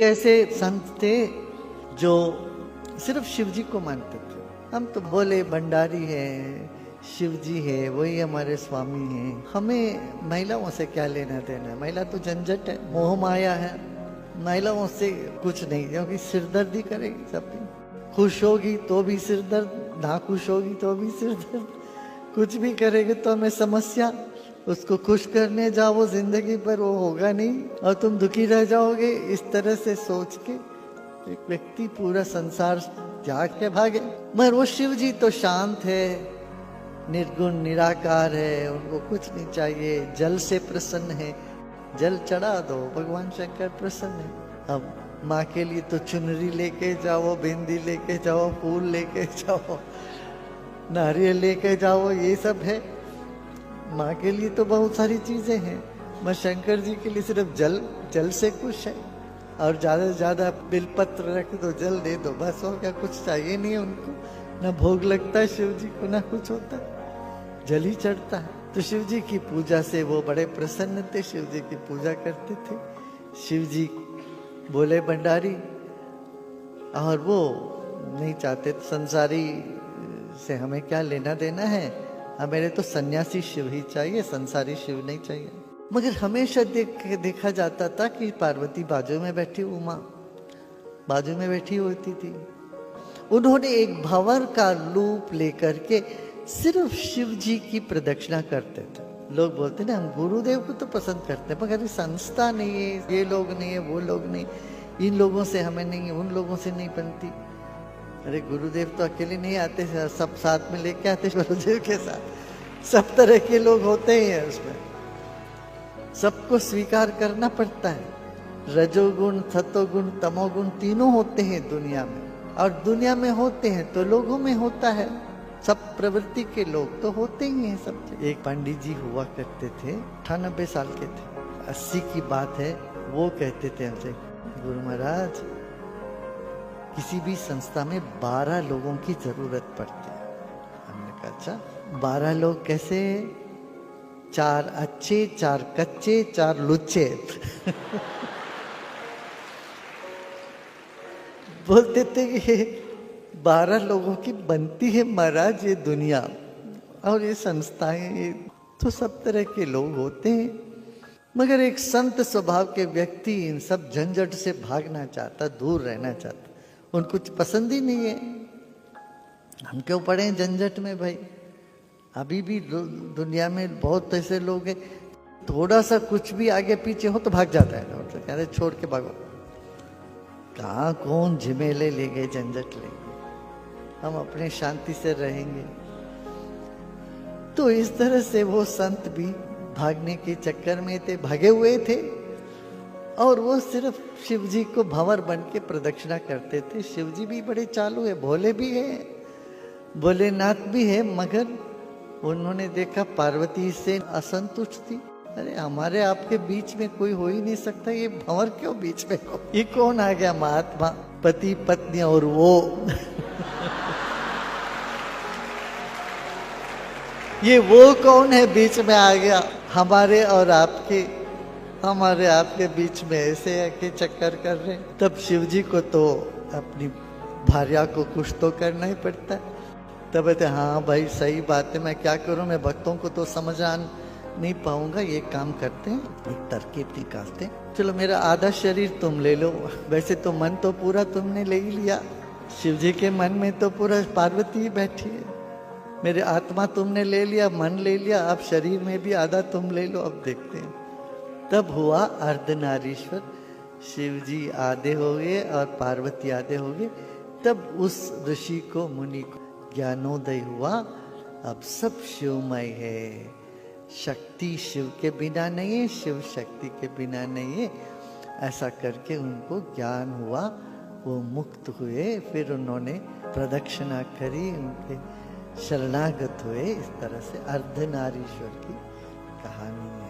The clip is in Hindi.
ऐसे संत थे जो सिर्फ शिव जी को मानते थे। हम तो बोले भंडारी है, शिव जी है, वही हमारे स्वामी हैं। हमें महिलाओं से क्या लेना देना? महिला तो झंझट है, मोह माया है। महिलाओं से कुछ नहीं, क्योंकि सिरदर्दी करेगी सबकी। खुश होगी तो भी सिरदर्द, ना खुश होगी तो भी सिरदर्द। कुछ भी करेगी तो हमें समस्या। उसको खुश करने जाओ जिंदगी पर, वो होगा नहीं और तुम दुखी रह जाओगे। इस तरह से सोच के एक व्यक्ति पूरा संसार त्याग के भागे। मगर वो शिव जी तो शांत है, निर्गुण निराकार है, उनको कुछ नहीं चाहिए। जल से प्रसन्न है, जल चढ़ा दो, भगवान शंकर प्रसन्न है। अब माँ के लिए तो चुनरी लेके जाओ, बिंदी लेके जाओ, फूल लेके जाओ, नारियल लेके जाओ, ये सब है। माँ के लिए तो बहुत सारी चीजें हैं। मैं शंकर जी के लिए सिर्फ जल से खुश है। और ज्यादा से ज्यादा बिलपत्र रख दो, जल दे दो, बस हो गया। कुछ चाहिए नहीं उनको, ना भोग लगता है शिव जी को, ना कुछ होता है, जल ही चढ़ता है। तो शिव जी की पूजा से वो बड़े प्रसन्न थे, शिव जी की पूजा करते थे। शिव जी बोले भंडारी, और वो नहीं चाहते संसारी से हमें क्या लेना देना है, हमें तो सन्यासी शिव ही चाहिए, संसारी शिव नहीं चाहिए। मगर हमेशा देखा जाता था कि पार्वती बाजू में बैठी, उमा बाजू में बैठी होती थी। उन्होंने एक भंवर का रूप लेकर के सिर्फ शिव जी की प्रदक्षिणा करते थे। लोग बोलते ना, हम गुरुदेव को तो पसंद करते हैं, मगर ये संस्था नहीं है, ये लोग नहीं है, वो लोग नहीं, इन लोगों से हमें नहीं, उन लोगों से नहीं बनती। अरे गुरुदेव तो अकेले नहीं आते, सब साथ में लेके आते गुरुदेव के साथ। सब तरह के लोग होते ही हैं उसमें, सबको स्वीकार करना पड़ता है। रजोगुण, सतोगुण, तमोगुण तीनों होते हैं दुनिया में, और दुनिया में होते हैं तो लोगों में होता है। सब प्रवृत्ति के लोग तो होते ही हैं सब। एक पंडित जी हुआ करते थे, 98 साल के थे, 80 की बात है। वो कहते थे हमसे, गुरु महाराज किसी भी संस्था में 12 लोगों की जरूरत पड़ती है। हमने कहा अच्छा, 12 लोग कैसे? 4 अच्छे, 4 कच्चे, 4 लुच्चे। बोलते थे कि 12 लोगों की बनती है महाराज ये दुनिया, और ये संस्थाएं, ये तो सब तरह के लोग होते हैं। मगर एक संत स्वभाव के व्यक्ति इन सब झंझट से भागना चाहता, दूर रहना चाहता, उनको कुछ पसंद ही नहीं है। हम क्यों पड़े झंझट में भाई? अभी भी दुनिया में बहुत ऐसे लोग हैं, थोड़ा सा कुछ भी आगे पीछे हो तो भाग जाता है, अरे छोड़ के भागो। कहाँ कौन झमेले ले गए, झंझट ले गए, हम अपने शांति से रहेंगे। तो इस तरह से वो संत भी भागने के चक्कर में थे, भागे हुए थे। और वो सिर्फ शिव जी को भंवर बन के प्रदक्षिणा करते थे। शिव जी भी बड़े चालू है, भोले भी है, भोलेनाथ भी है। मगर उन्होंने देखा पार्वती से असंतुष्ट थी। अरे हमारे आपके बीच में कोई हो ही नहीं सकता, ये भंवर क्यों बीच में हो? ये कौन आ गया? महात्मा, पति पत्नी और वो। ये वो कौन है बीच में आ गया? हमारे और आपके बीच में ऐसे के चक्कर कर रहे। तब शिव जी को तो अपनी भार्या को कुछ तो करना ही पड़ता है। तब कहते हाँ भाई सही बात है, मैं क्या करूं, मैं भक्तों को तो समझा नहीं पाऊंगा। ये काम करते हैं, एक तरकीब निकालते हैं। चलो मेरा आधा शरीर तुम ले लो। वैसे तो मन तो पूरा तुमने ले ही लिया, शिव जी के मन में तो पूरा पार्वती बैठी है। मेरे आत्मा तुमने ले लिया, मन ले लिया, अब शरीर में भी आधा तुम ले लो। अब देखते हैं। तब हुआ अर्धनारीश्वर, शिव जी आधे हो गए और पार्वती आधे हो गए। तब उस ऋषि को, मुनि को ज्ञानोदय हुआ, अब सब शिवमय है। शक्ति शिव के बिना नहीं है, शिव शक्ति के बिना नहीं है। ऐसा करके उनको ज्ञान हुआ, वो मुक्त हुए। फिर उन्होंने प्रदक्षिणा करी, उनके शरणागत हुए। इस तरह से अर्धनारीश्वर की कहानी है।